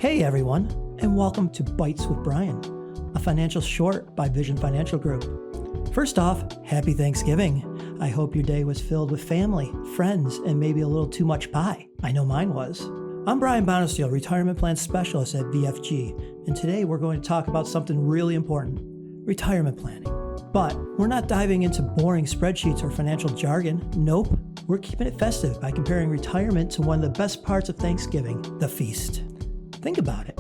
Hey everyone, and welcome to Bites with Bryan, a financial short by Vision Financial Group. First off, happy Thanksgiving. I hope your day was filled with family, friends, and maybe a little too much pie. I know mine was. I'm Bryan Bonesteel, Retirement Plan Specialist at VFG, and today we're going to talk about something really important, retirement planning. But we're not diving into boring spreadsheets or financial jargon. Nope, we're keeping it festive by comparing retirement to one of the best parts of Thanksgiving, the feast. Think about it.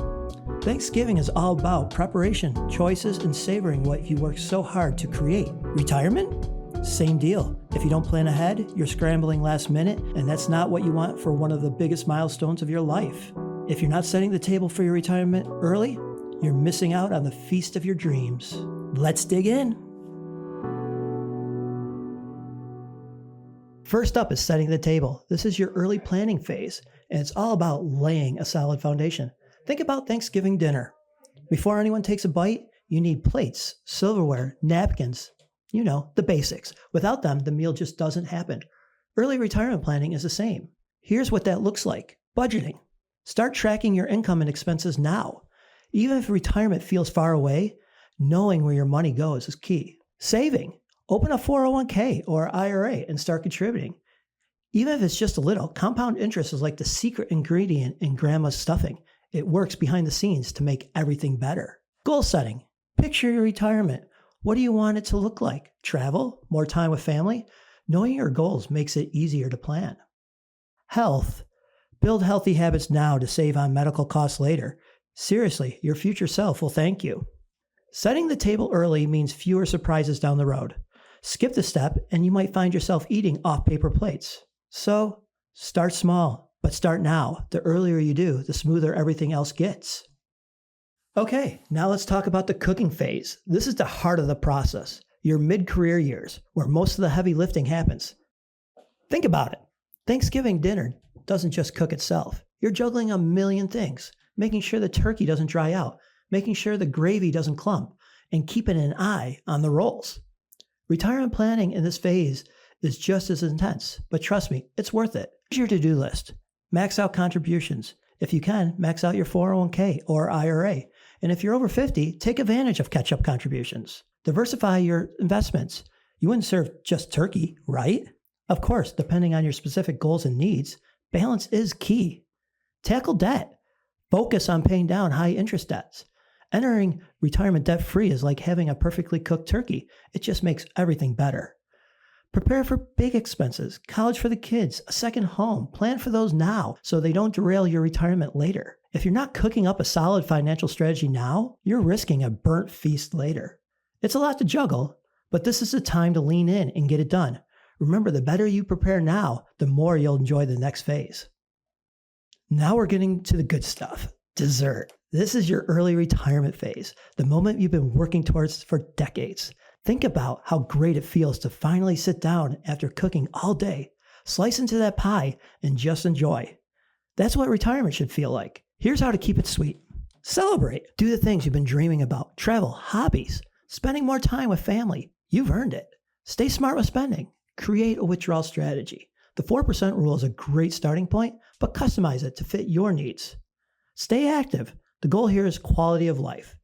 Thanksgiving is all about preparation, choices, and savoring what you worked so hard to create. Retirement? Same deal. If you don't plan ahead, you're scrambling last minute, and that's not what you want for one of the biggest milestones of your life. If you're not setting the table for your retirement early, you're missing out on the feast of your dreams. Let's dig in. First up is setting the table. This is your early planning phase, and it's all about laying a solid foundation. Think about Thanksgiving dinner. Before anyone takes a bite, you need plates, silverware, napkins, the basics. Without them, the meal just doesn't happen. Early retirement planning is the same. Here's what that looks like. Budgeting. Start tracking your income and expenses now. Even if retirement feels far away, knowing where your money goes is key. Saving. Open a 401k or IRA and start contributing. Even if it's just a little, compound interest is like the secret ingredient in grandma's stuffing. It works behind the scenes to make everything better. Goal setting. Picture your retirement. What do you want it to look like? Travel? More time with family? Knowing your goals makes it easier to plan. Health. Build healthy habits now to save on medical costs later. Seriously, your future self will thank you. Setting the table early means fewer surprises down the road. Skip the step and you might find yourself eating off paper plates. So, start small, but start now. The earlier you do, the smoother everything else gets. Okay, now let's talk about the cooking phase. This is the heart of the process, your mid-career years, where most of the heavy lifting happens. Think about it. Thanksgiving dinner doesn't just cook itself. You're juggling a million things, making sure the turkey doesn't dry out, making sure the gravy doesn't clump, and keeping an eye on the rolls. Retirement planning in this phase is just as intense, but trust me, it's worth it. Here's your to-do list. Max out contributions. If you can, max out your 401k or IRA. And if you're over 50, take advantage of catch-up contributions. Diversify your investments. You wouldn't serve just turkey, right? Of course, depending on your specific goals and needs, balance is key. Tackle debt. Focus on paying down high-interest debts. Entering retirement debt-free is like having a perfectly cooked turkey. It just makes everything better. Prepare for big expenses, college for the kids, a second home. Plan for those now so they don't derail your retirement later. If you're not cooking up a solid financial strategy now, you're risking a burnt feast later. It's a lot to juggle, but this is the time to lean in and get it done. Remember, the better you prepare now, the more you'll enjoy the next phase. Now we're getting to the good stuff. Dessert. This is your early retirement phase, the moment you've been working towards for decades. Think about how great it feels to finally sit down after cooking all day, slice into that pie, and just enjoy. That's what retirement should feel like. Here's how to keep it sweet. Celebrate. Do the things you've been dreaming about. Travel, hobbies, spending more time with family. You've earned it. Stay smart with spending. Create a withdrawal strategy. The 4% rule is a great starting point, but customize it to fit your needs. Stay active. The goal here is quality of life.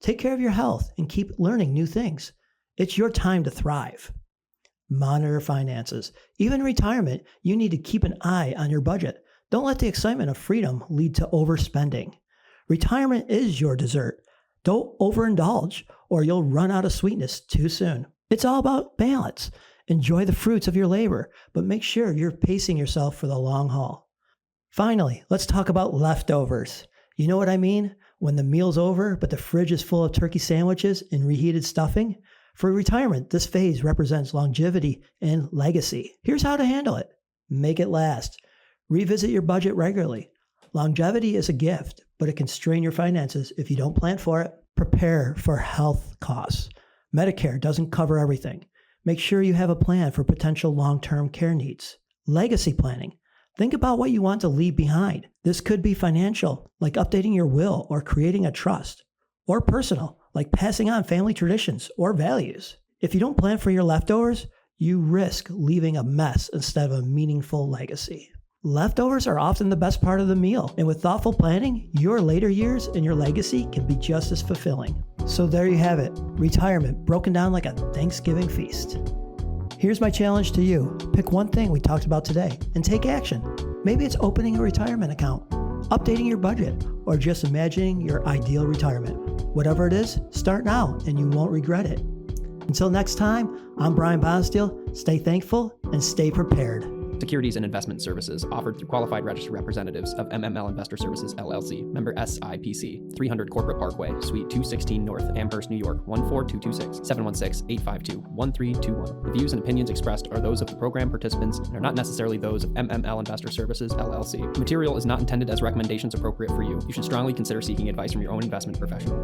Take care of your health and keep learning new things. It's your time to thrive. Monitor finances. Even in retirement, you need to keep an eye on your budget. Don't let the excitement of freedom lead to overspending. Retirement is your dessert. Don't overindulge or you'll run out of sweetness too soon. It's all about balance. Enjoy the fruits of your labor, but make sure you're pacing yourself for the long haul. Finally, let's talk about leftovers. You know what I mean? When the meal's over, but the fridge is full of turkey sandwiches and reheated stuffing. For retirement, this phase represents longevity and legacy. Here's how to handle it. Make it last. Revisit your budget regularly. Longevity is a gift, but it can strain your finances if you don't plan for it. Prepare for health costs. Medicare doesn't cover everything. Make sure you have a plan for potential long-term care needs. Legacy planning. Think about what you want to leave behind. This could be financial, like updating your will or creating a trust, or personal, like passing on family traditions or values. If you don't plan for your leftovers, you risk leaving a mess instead of a meaningful legacy. Leftovers are often the best part of the meal, and with thoughtful planning, your later years and your legacy can be just as fulfilling. So there you have it, retirement broken down like a Thanksgiving feast. Here's my challenge to you. Pick one thing we talked about today and take action. Maybe it's opening a retirement account, updating your budget, or just imagining your ideal retirement. Whatever it is, start now and you won't regret it. Until next time, I'm Bryan Bonsteel. Stay thankful and stay prepared. Securities and investment services offered through qualified registered representatives of MML Investor Services, LLC, member SIPC, 300 Corporate Parkway, Suite 216 North, Amherst, New York, 14226, 716-852-1321. The views and opinions expressed are those of the program participants and are not necessarily those of MML Investor Services, LLC. The material is not intended as recommendations appropriate for you. You should strongly consider seeking advice from your own investment professional.